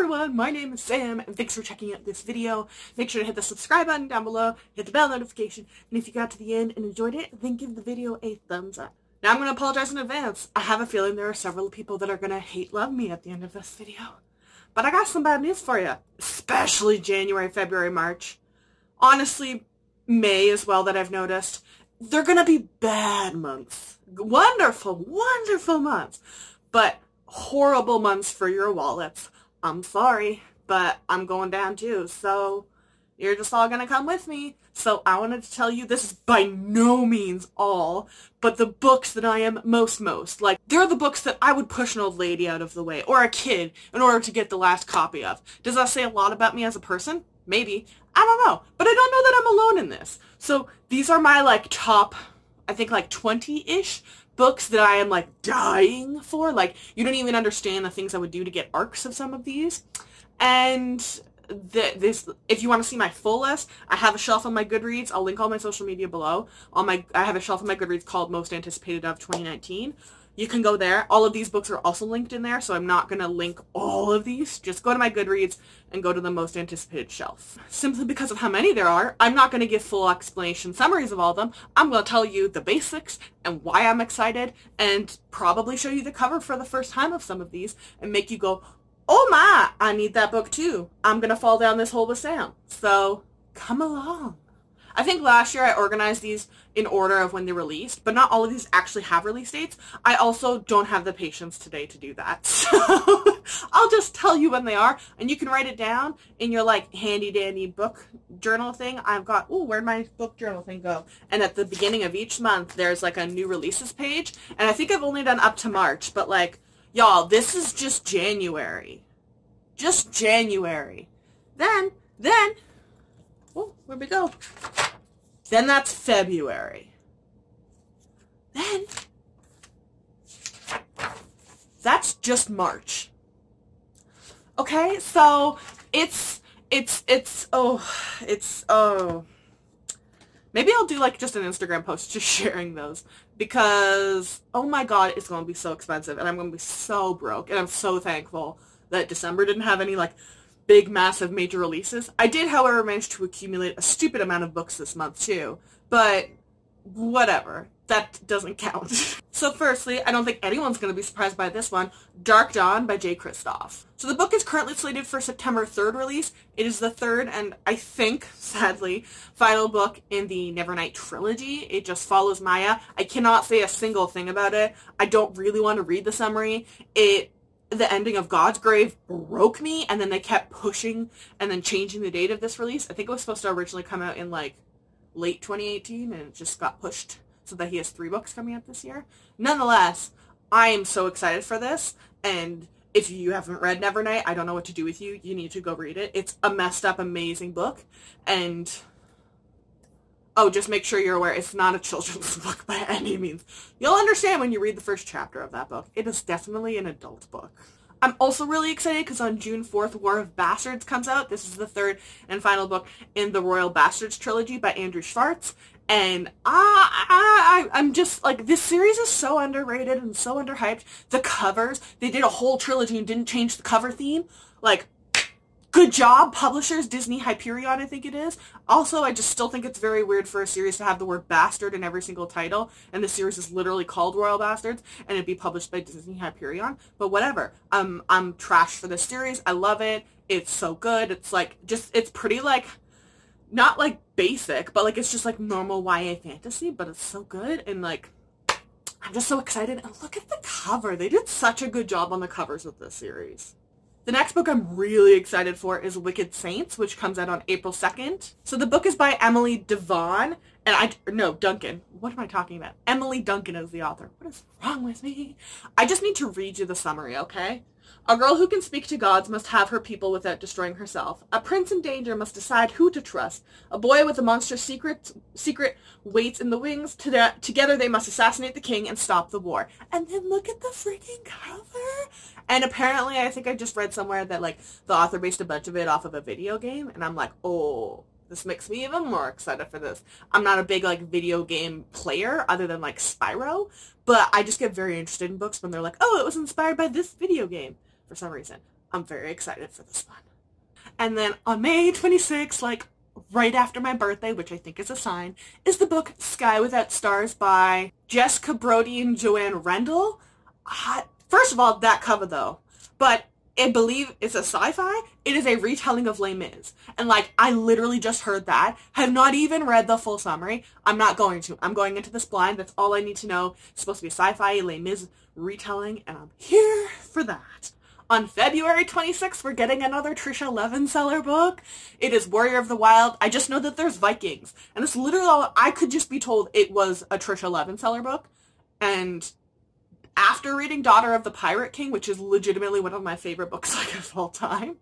everyone, my name is Sam, and thanks for checking out this video. Make sure to hit the subscribe button down below, hit the bell notification, and if you got to the end and enjoyed it, then give the video a thumbs up. Now I'm going to apologize in advance. I have a feeling there are several people that are going to hate-love me at the end of this video. But I got some bad news for you, especially January, February, March. Honestly, May as well that I've noticed. They're going to be bad months. Wonderful, wonderful months. But horrible months for your wallets. I'm sorry, but I'm going down too, so you're just all gonna come with me. So I wanted to tell you this is by no means all, but the books that I am most, like, they're the books that I would push an old lady out of the way, or a kid, in order to get the last copy of. Does that say a lot about me as a person? Maybe. I don't know. But I don't know that I'm alone in this. So these are my, like, top, I think, like, 20-ish books that I am, like, dying for. Like, you don't even understand the things I would do to get arcs of some of these. And this, if you want to see my full list, I have a shelf on my Goodreads. I'll link all my social media below. I have a shelf on my Goodreads called Most Anticipated of 2019. You can go there. All of these books are also linked in there, so I'm not going to link all of these. Just go to my Goodreads and go to the Most Anticipated shelf. Simply because of how many there are, I'm not going to give full explanation summaries of all of them. I'm going to tell you the basics and why I'm excited, and probably show you the cover for the first time of some of these and make you go, oh my, I need that book too. I'm going to fall down this hole with Sam. So come along. I think last year I organized these in order of when they released, but not all of these actually have release dates. I also don't have the patience today to do that. So I'll just tell you when they are, and you can write it down in your, like, handy dandy book journal thing. I've got, ooh, where'd my book journal thing go? And at the beginning of each month, there's, like, a new releases page, and I think I've only done up to March, but, like, y'all, this is just January. Just January. Then, oh, where'd we go? Then that's February. Then, that's just March. Okay, so maybe I'll do, like, just an Instagram post just sharing those, because, oh my god, it's going to be so expensive, and I'm going to be so broke, and I'm so thankful that December didn't have any, like, big, massive, major releases. I did, however, manage to accumulate a stupid amount of books this month, too. But whatever. That doesn't count. So firstly, I don't think anyone's going to be surprised by this one, Dark Dawn by J. Kristoff. So the book is currently slated for September 3rd release. It is the third and, I think, sadly, final book in the Nevernight trilogy. It just follows Maya. I cannot say a single thing about it. I don't really want to read the summary. The ending of God's Grave broke me, and then they kept pushing and then changing the date of this release. I think it was supposed to originally come out in, like, late 2018, and it just got pushed so that he has 3 books coming out this year. Nonetheless, I am so excited for this, and if you haven't read Nevernight, I don't know what to do with you. You need to go read it. It's a messed up, amazing book, and oh, just make sure you're aware, it's not a children's book by any means. You'll understand when you read the first chapter of that book. It is definitely an adult book. I'm also really excited because on June 4th, War of Basterds comes out. This is the third and final book in the Royal Basterds trilogy by Andrew Schwartz. And I'm just, like, this series is so underrated and so underhyped. The covers, they did a whole trilogy and didn't change the cover theme. Like, good job, publishers, Disney, Hyperion, I think it is. Also, I just still think it's very weird for a series to have the word bastard in every single title, and the series is literally called Royal Bastards, and it'd be published by Disney, Hyperion. But whatever. I'm trash for this series. I love it. It's so good. It's, like, just, it's pretty, like, not, like, basic, but, like, it's just, like, normal YA fantasy, but it's so good, and, like, I'm just so excited. And look at the cover. They did such a good job on the covers of this series. The next book I'm really excited for is Wicked Saints, which comes out on April 2nd. So the book is by Emily Duncan. What am I talking about? Emily Duncan is the author. What is wrong with me? I just need to read you the summary, okay? A girl who can speak to gods must have her people without destroying herself. A prince in danger must decide who to trust. A boy with a monstrous secret waits in the wings. Together they must assassinate the king and stop the war. And then look at the freaking cover. And apparently, I think I just read somewhere that, like, the author based a bunch of it off of a video game. And I'm like, oh, this makes me even more excited for this. I'm not a big, like, video game player other than, like, Spyro. But I just get very interested in books when they're like, oh, it was inspired by this video game for some reason. I'm very excited for this one. And then on May 26th, like right after my birthday, which I think is a sign, is the book Sky Without Stars by Jessica Brody and Joanne Rendell. First of all, that cover though, but I believe it's a sci-fi. It is a retelling of Les Mis. And like, I literally just heard that. Have not even read the full summary. I'm not going to. I'm going into this blind. That's all I need to know. It's supposed to be a sci-fi Les Mis retelling, and I'm here for that. On February 26th, we're getting another Trisha Levenseller book. It is Warrior of the Wild. I just know that there's Vikings. And it's literally all, I could just be told it was a Trisha Levenseller book. And after reading Daughter of the Pirate King, which is legitimately one of my favorite books like of all time,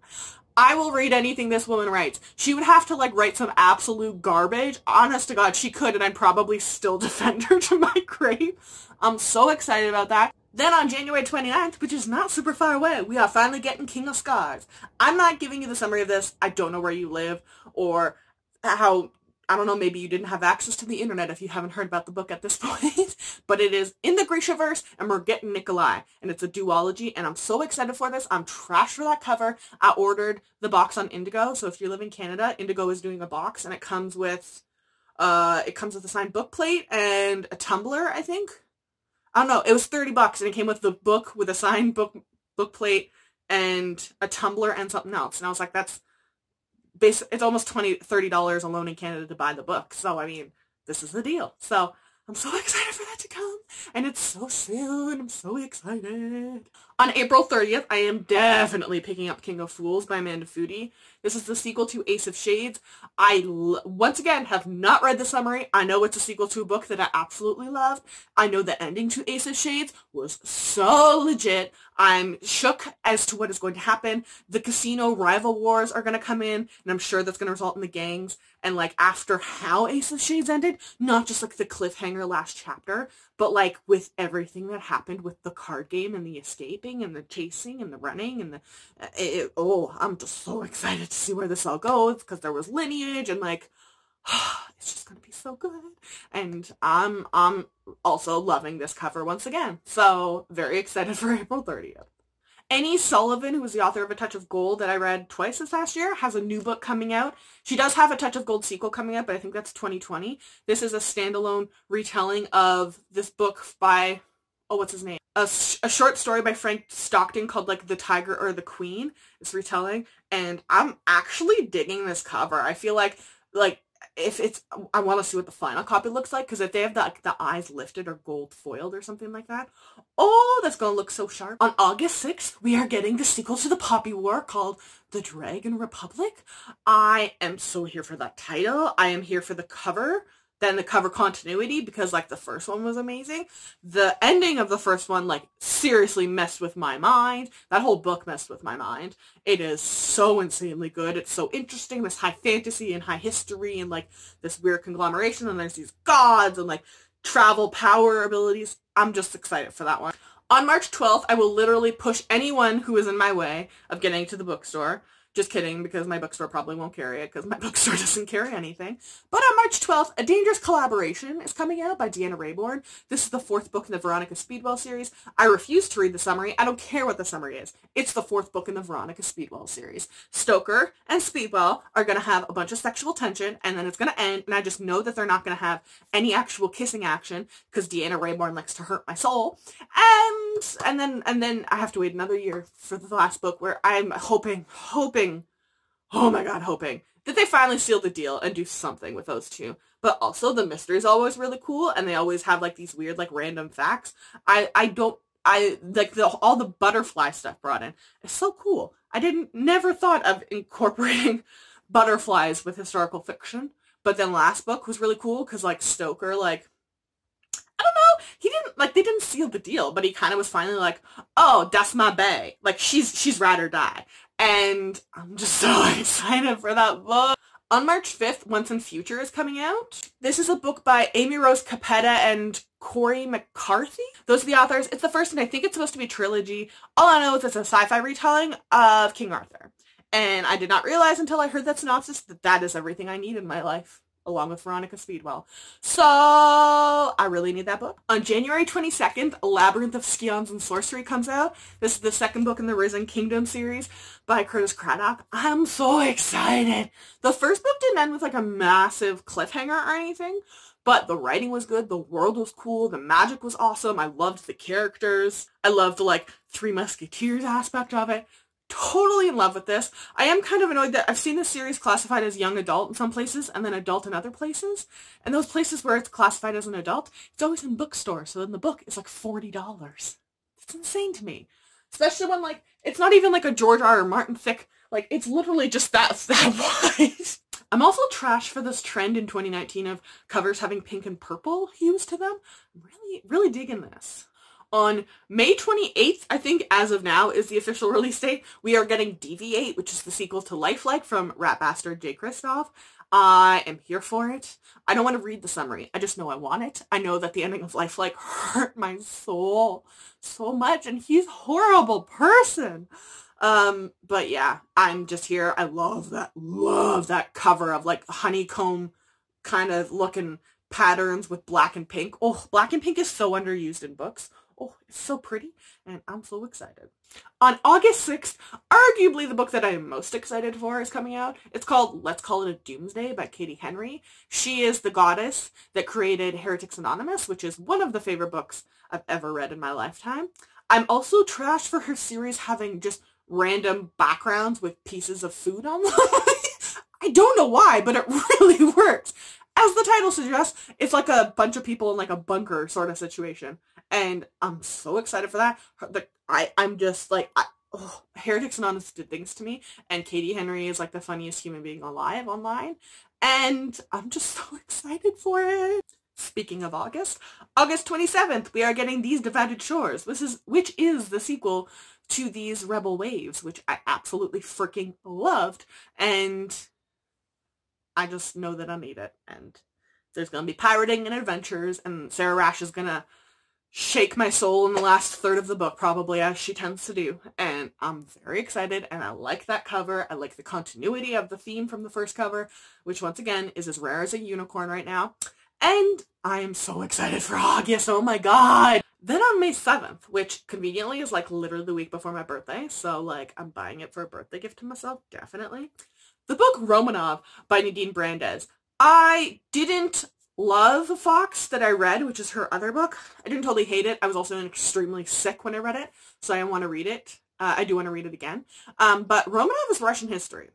I will read anything this woman writes. She would have to like write some absolute garbage. Honest to God, she could, and I'd probably still defend her to my grave. I'm so excited about that. Then on January 29th, which is not super far away, we are finally getting King of Scars. I'm not giving you the summary of this. I don't know where you live or how, I don't know, maybe you didn't have access to the internet if you haven't heard about the book at this point. But it is in the Grishaverse, and we're getting Nikolai. And it's a duology, and I'm so excited for this. I'm trash for that cover. I ordered the box on Indigo, so if you live in Canada, Indigo is doing a box, and it comes with a signed book plate and a tumbler, I think. I don't know, it was $30 and it came with the book with a signed book plate and a tumbler and something else. And I was like, that's it's almost $30 alone in Canada to buy the book. So, I mean, this is the deal. So, I'm so excited for that to come. And it's so soon. I'm so excited. On April 30th, I am definitely picking up King of Fools by Amanda Foody. This is the sequel to Ace of Shades. I, once again, have not read the summary. I know it's a sequel to a book that I absolutely love. I know the ending to Ace of Shades was so legit. I'm shook as to what is going to happen. The casino rival wars are going to come in, and I'm sure that's going to result in the gangs. And, like, after how Ace of Shades ended, not just, like, the cliffhanger last chapter, but, like, with everything that happened with the card game and the escaping and the chasing and the running and I'm just so excited to see where this all goes, because there was lineage and, like, it's just going to be so good. And I'm also loving this cover once again. So, very excited for April 30th. Annie Sullivan, who was the author of A Touch of Gold that I read twice this last year, has a new book coming out. She does have a Touch of Gold sequel coming out, but I think that's 2020. This is a standalone retelling of this book by, what's his name? A short story by Frank Stockton called, like, The Tiger or the Queen. It's retelling, and I'm actually digging this cover. I feel like if it's, I want to see what the final copy looks like, because if they have the eyes lifted or gold foiled or something like that, that's going to look so sharp. On August 6th, we are getting the sequel to the Poppy War called The Dragon Republic. I am so here for that title. I am here for the cover, then the cover continuity, because, like, the first one was amazing. The ending of the first one, like, seriously messed with my mind. That whole book messed with my mind. It is so insanely good. It's so interesting. This high fantasy and high history and, like, this weird conglomeration, and there's these gods and, like, travel power abilities. I'm just excited for that one. On March 12th, I will literally push anyone who is in my way of getting to the bookstore. Just kidding, because my bookstore probably won't carry it, because my bookstore doesn't carry anything. But on March 12th, A Dangerous Collaboration is coming out by Deanna Raybourn. This is the 4th book in the Veronica Speedwell series. I refuse to read the summary. I don't care what the summary is. It's the 4th book in the Veronica Speedwell series. Stoker and Speedwell are going to have a bunch of sexual tension, and then it's going to end, and I just know that they're not going to have any actual kissing action, because Deanna Raybourn likes to hurt my soul. And then I have to wait another year for the last book, where I'm hoping, oh my god, hoping that they finally seal the deal and do something with those two. But also, the mystery is always really cool, and they always have, like, these weird, like, random facts. I like, all the butterfly stuff brought in. It's so cool. I never thought of incorporating butterflies with historical fiction, but then last book was really cool, because, like, Stoker, like, I don't know, he didn't, like, they didn't seal the deal, but he kind of was finally like, oh, that's my bae. Like, she's ride or die. And I'm just so excited for that book. On March 5th, Once and Future is coming out. This is a book by Amy Rose Capetta and Corey McCarthy. Those are the authors. It's the first, and I think it's supposed to be a trilogy. All I know is it's a sci-fi retelling of King Arthur. And I did not realize until I heard that synopsis that that is everything I need in my life. along with Veronica Speedwell. So I really need that book. On January 22nd, A Labyrinth of Scions and Sorcery comes out. This is the second book in the Risen Kingdom series by Curtis Craddock. I'm so excited. The first book didn't end with like a massive cliffhanger or anything, but the writing was good, the world was cool, the magic was awesome, I loved the characters, I loved the like Three Musketeers aspect of it. Totally in love with this. I am kind of annoyed that I've seen this series classified as young adult in some places and then adult in other places. And those places where it's classified as an adult, it's always in bookstores. So then the book is like $40. That's insane to me. Especially when like, it's not even like a George R. R. Martin thick, like it's literally just that wide. I'm also trash for this trend in 2019 of covers having pink and purple hues to them. I'm really digging this. On May 28th, I think as of now is the official release date, we are getting Deviate, which is the sequel to Lifelike from Rat Bastard J. Kristoff. I am here for it. I don't want to read the summary. I just know I want it. I know that the ending of Lifelike hurt my soul so much, and he's a horrible person. But yeah, I'm just here. I love that cover of like honeycomb kind of looking patterns with black and pink. Oh, black and pink is so underused in books. Oh, it's so pretty, and I'm so excited. On August 6th, arguably the book that I am most excited for is coming out. It's called Let's Call It a Doomsday by Katie Henry. She is the goddess that created Heretics Anonymous, which is one of the favorite books I've ever read in my lifetime. I'm also trash for her series having just random backgrounds with pieces of food on them. I don't know why, but it really works. As the title suggests, it's like a bunch of people in like a bunker sort of situation. And I'm so excited for that. I'm just like, Heretics Anonymous did things to me. And Katie Henry is like the funniest human being alive online. And I'm just so excited for it. Speaking of August 27th, we are getting These Divided Shores, which is the sequel to These Rebel Waves, which I absolutely freaking loved. And I just know that I need it. And there's going to be pirating and adventures, and Sarah Rash is going to shake my soul in the last third of the book, probably, as she tends to do. And I'm very excited, and I like that cover. I like the continuity of the theme from the first cover, which once again is as rare as a unicorn right now. And I am so excited for August, oh my god! Then on May 7th, which conveniently is like literally the week before my birthday, so like I'm buying it for a birthday gift to myself, definitely. The book Romanov by Nadine Brandes. I didn't love Fox that I read, which is her other book. I didn't totally hate it. I was also extremely sick when I read it, so I want to read it. I do want to read it again. But Romanov is Russian history.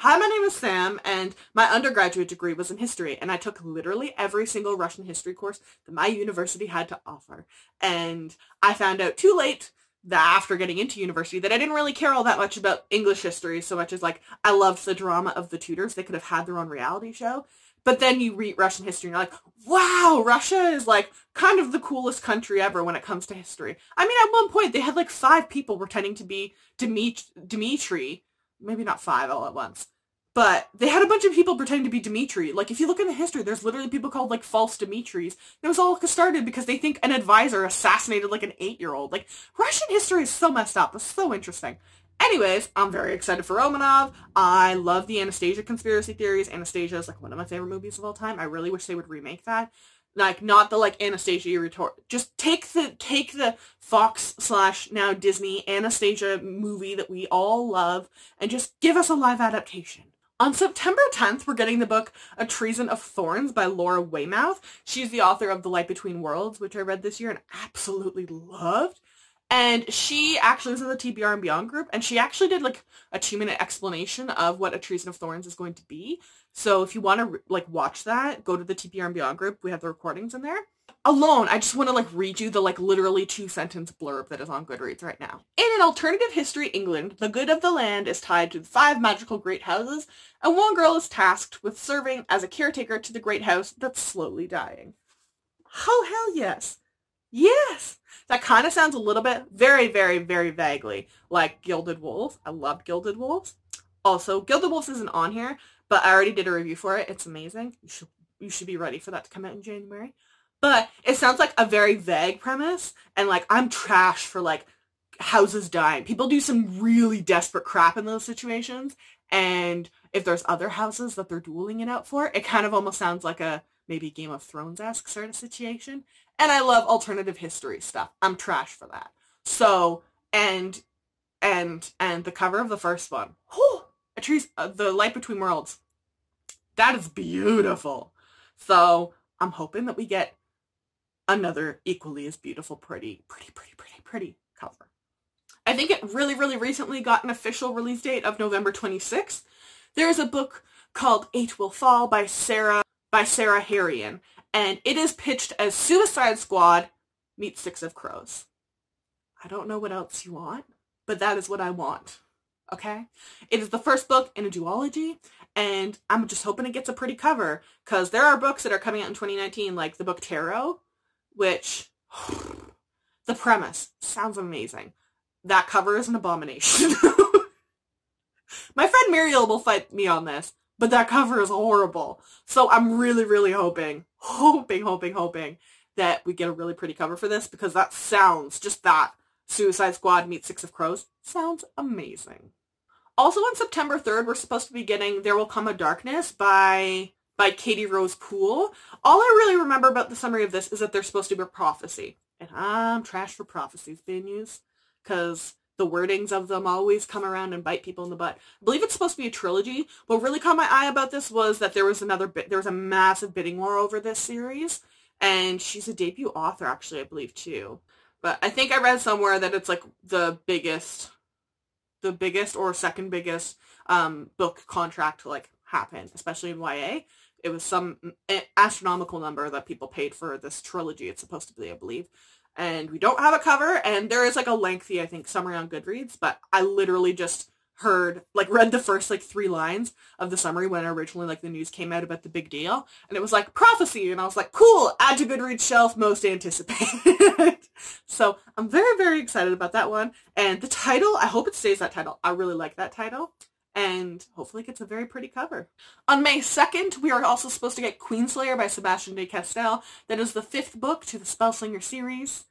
Hi, my name is Sam, and my undergraduate degree was in history, and I took literally every single Russian history course that my university had to offer. And I found out too late that after getting into university that I didn't really care all that much about English history so much as like I loved the drama of the Tudors. They could have had their own reality show. But then you read Russian history and you're like, wow, Russia is like kind of the coolest country ever when it comes to history. I mean, at one point they had like 5 people pretending to be Dmitri. Maybe not 5 all at once. But they had a bunch of people pretending to be Dmitri. Like, if you look in the history, there's literally people called, like, false Dimitris. It was all started because they think an advisor assassinated, like, an 8-year-old. Like, Russian history is so messed up. It's so interesting. Anyways, I'm very excited for Romanov. I love the Anastasia conspiracy theories. Anastasia is, like, one of my favorite movies of all time. I really wish they would remake that. Like, not the, like, Anastasia you retort. Just take the Fox / now Disney Anastasia movie that we all love and just give us a live adaptation. On September 10th, we're getting the book A Treason of Thorns by Laura Weymouth. She's the author of The Light Between Worlds, which I read this year and absolutely loved. And she actually was in the TBR and Beyond group, and she actually did like a 2-minute explanation of what A Treason of Thorns is going to be. So if you want to like watch that, go to the TBR and Beyond group. We have the recordings in there. Alone, I just want to like read you the like literally 2-sentence blurb that is on Goodreads right now. In an alternative history England, the good of the land is tied to the 5 magical great houses, and one girl is tasked with serving as a caretaker to the great house that's slowly dying. Oh, hell yes. Yes! That kind of sounds a little bit, very, very, very vaguely like Gilded Wolves. I loved Gilded Wolves. Also, Gilded Wolves isn't on here, but I already did a review for it. It's amazing. You should be ready for that to come out in January. But it sounds like a very vague premise, and like I'm trash for like houses dying. People do some really desperate crap in those situations, and if there's other houses that they're dueling it out for, it kind of almost sounds like a maybe Game of Thrones-esque sort of situation. And I love alternative history stuff. I'm trash for that. So, and the cover of the first one, whew, the Light Between Worlds, that is beautiful. So I'm hoping that we get another equally as beautiful, pretty cover. I think it really, really recently got an official release date of November 26th. There's a book called Eight Will Fall by Sarah Harrian, and it is pitched as Suicide Squad meets Six of Crows. I don't know what else you want, but that is what I want. Okay? It is the first book in a duology, and I'm just hoping it gets a pretty cover, because there are books that are coming out in 2019, like the book Tarot, which, the premise sounds amazing. That cover is an abomination. My friend Muriel will fight me on this, but that cover is horrible. So I'm really, really hoping that we get a really pretty cover for this, because that sounds, just that, Suicide Squad meets Six of Crows, sounds amazing. Also on September 3rd, we're supposed to be getting There Will Come a Darkness by Katie Rose Poole. All I really remember about the summary of this is that there's supposed to be a prophecy. And I'm trash for prophecies being used, because the wordings of them always come around and bite people in the butt. I believe it's supposed to be a trilogy. What really caught my eye about this was that there was a massive bidding war over this series, and she's a debut author, actually, I believe, too. But I think I read somewhere that it's like the biggest or second biggest book contract to like happen, especially in YA. It was some astronomical number that people paid for this trilogy. It's supposed to be, I believe. And we don't have a cover, and there is like a lengthy, I think, summary on Goodreads, but I literally just read the first 3 lines of the summary when originally the news came out about the big deal, and it was like prophecy, and I was like, cool, add to Goodreads shelf, most anticipated. So I'm very, very excited about that one, and the title, I hope it stays that title. I really like that title, and hopefully it gets a very pretty cover. On May 2nd, we are also supposed to get Queenslayer by Sebastian de Castell. That is the 5th book to the Spellslinger series.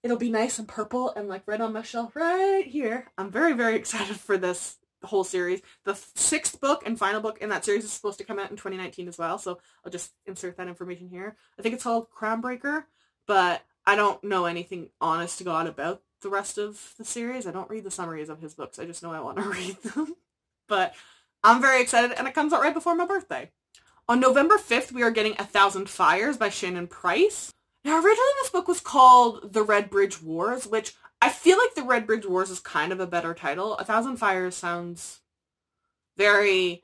It'll be nice and purple and right on my shelf right here. I'm very, very excited for this whole series. The 6th book and final book in that series is supposed to come out in 2019 as well, so I'll just insert that information here. I think it's called Crownbreaker, but I don't know anything honest to God about the rest of the series. I don't read the summaries of his books. I just know I want to read them. But I'm very excited, and it comes out right before my birthday. On November 5th, we are getting 1,000 Fires by Shannon Price. Now, originally this book was called The Red Bridge Wars, which I feel like The Red Bridge Wars is kind of a better title. 1,000 Fires sounds very,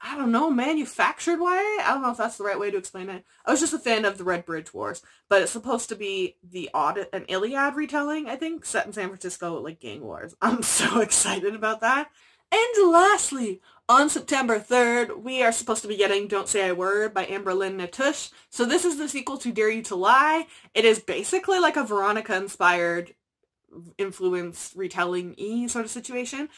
I don't know, manufactured YA? I don't know if that's the right way to explain it. I was just a fan of The Red Bridge Wars, but it's supposed to be an Iliad retelling, I think, set in San Francisco, gang wars. I'm so excited about that. And lastly, on September 3rd, we are supposed to be getting Don't Say a Word by Amber Lynn Natush. So this is the sequel to Dare You to Lie. It is basically like a Veronica-inspired influence retelling-y sort of situation.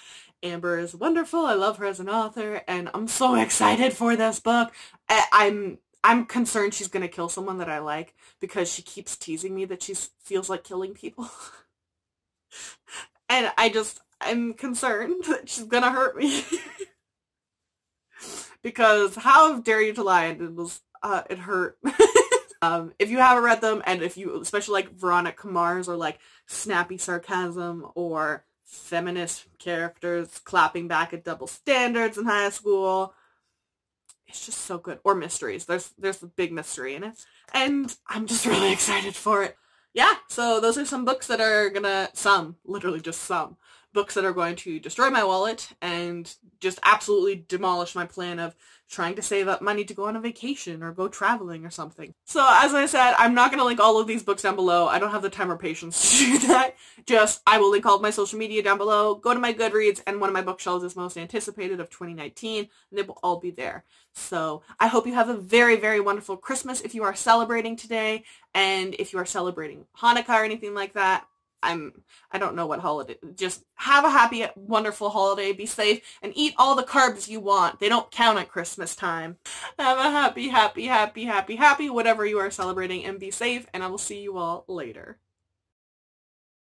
Amber is wonderful. I love her as an author, and I'm so excited for this book. I'm concerned she's going to kill someone that I like, because she keeps teasing me that she feels like killing people. And I'm concerned that she's gonna hurt me. Because how Dare You to Lie ended was, it hurt. If you haven't read them, and if you, especially Veronica Mars, or snappy sarcasm, or feminist characters clapping back at double standards in high school, it's just so good. Or mysteries. There's a big mystery in it. And I'm just really excited for it. Yeah, so those are some books that are literally just some books that are going to destroy my wallet and just absolutely demolish my plan of trying to save up money to go on a vacation or go traveling or something. So as I said, I'm not going to link all of these books down below. I don't have the time or patience to do that. I will link all of my social media down below. Go to my Goodreads, and one of my bookshelves is most anticipated of 2019, and they will all be there. So I hope you have a very, very wonderful Christmas if you are celebrating today, and if you are celebrating Hanukkah or anything like that. I don't know what holiday. Just have a happy, wonderful holiday. Be safe and eat all the carbs you want. They don't count at Christmas time. Have a happy, whatever you are celebrating, and be safe, and I will see you all later.